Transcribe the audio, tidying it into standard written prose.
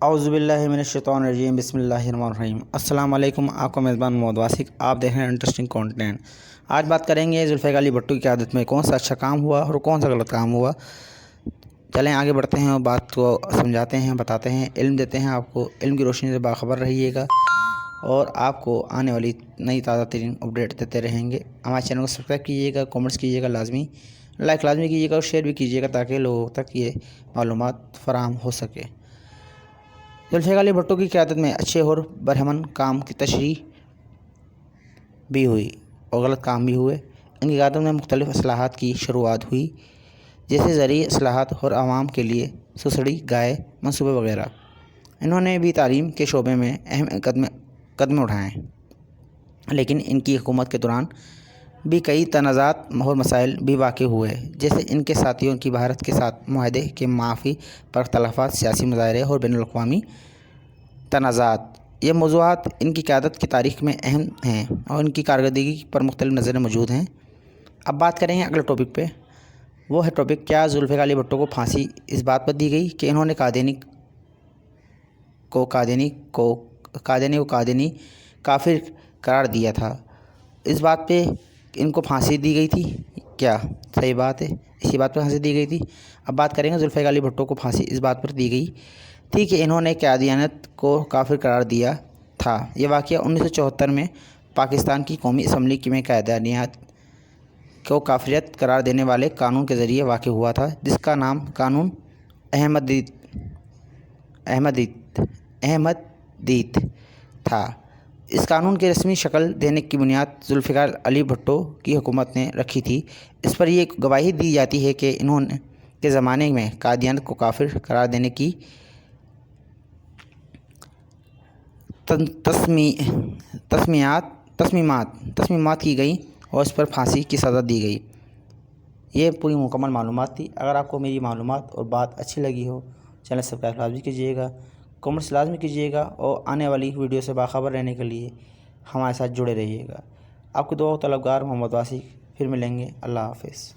اعوذ باللہ من الشیطان الرجیم، بسم اللہ الرحمن الرحیم۔ السلام علیکم، آپ کا میزبان محمد واسق، آپ دیکھ رہے ہیں انٹرسٹنگ کنٹینٹ۔ آج بات کریں گے ذوالفقار علی بھٹو کی قیادت میں کون سا اچھا کام ہوا اور کون سا غلط کام ہوا۔ چلیں آگے بڑھتے ہیں اور بات کو سمجھاتے ہیں، بتاتے ہیں، علم دیتے ہیں آپ کو۔ علم کی روشنی سے باخبر رہیے گا اور آپ کو آنے والی نئی تازہ ترین اپڈیٹ دیتے رہیں گے۔ ہمارے چینل کو سبسکرائب کیجیے گا، کامنٹس کیجیے گا لازمی، لائک لازمی کیجیے گا اور شیئر بھی کیجیے گا تاکہ لوگوں تک یہ معلومات فراہم ہو سکے۔ ذوالفقار علی بھٹو کی قیادت میں اچھے اور برہمن کام کی تشریح بھی ہوئی اور غلط کام بھی ہوئے۔ ان کی قیادت میں مختلف اصلاحات کی شروعات ہوئی، جیسے زرعی اصلاحات اور عوام کے لیے سسڑی گائے منصوبے وغیرہ۔ انہوں نے بھی تعلیم کے شعبے میں اہم قدم اٹھائے، لیکن ان کی حکومت کے دوران بھی کئی تنازعات اور مسائل بھی واقع ہوئے، جیسے ان کے ساتھیوں کی بھارت کے ساتھ معاہدے کے معافی پر اختلافات، سیاسی مظاہرے اور بین الاقوامی تنازعات۔ یہ موضوعات ان کی قیادت کی تاریخ میں اہم ہیں اور ان کی کارکردگی پر مختلف نظریں موجود ہیں۔ اب بات کریں گے اگلے ٹاپک پہ، وہ ہے ٹاپک کیا ذوالفقار علی بھٹو کو پھانسی اس بات پر دی گئی کہ انہوں نے قادیانی کافر قرار دیا تھا۔ اس بات پہ ان کو پھانسی دی گئی تھی کیا؟ صحیح بات ہے، اسی بات پہ پھانسی دی گئی تھی۔ اب بات کریں گے ذوالفقار علی بھٹو کو پھانسی اس بات پر دی گئی تھی کہ انہوں نے قادیانیت کو کافر قرار دیا تھا۔ یہ واقعہ 1974 میں پاکستان کی قومی اسمبلی میں قادیانیت کو کافریت قرار دینے والے قانون کے ذریعے واقع ہوا تھا، جس کا نام قانون احمدیت تھا۔ اس قانون کی رسمی شکل دینے کی بنیاد ذوالفقار علی بھٹو کی حکومت نے رکھی تھی۔ اس پر یہ گواہی دی جاتی ہے کہ انہوں کے زمانے میں قادیانیت کو کافر قرار دینے کی تصمیمات کی گئیں اور اس پر پھانسی کی سزا دی گئی۔ یہ پوری مکمل معلومات تھی۔ اگر آپ کو میری معلومات اور بات اچھی لگی ہو، چینل سبسکرائب لازمی کیجیے گا، کامنٹس لازمی کیجیے گا اور آنے والی ویڈیو سے باخبر رہنے کے لیے ہمارے ساتھ جڑے رہیے گا۔ آپ کو دعا و طلبگار محمد واسق، پھر ملیں گے، اللہ حافظ۔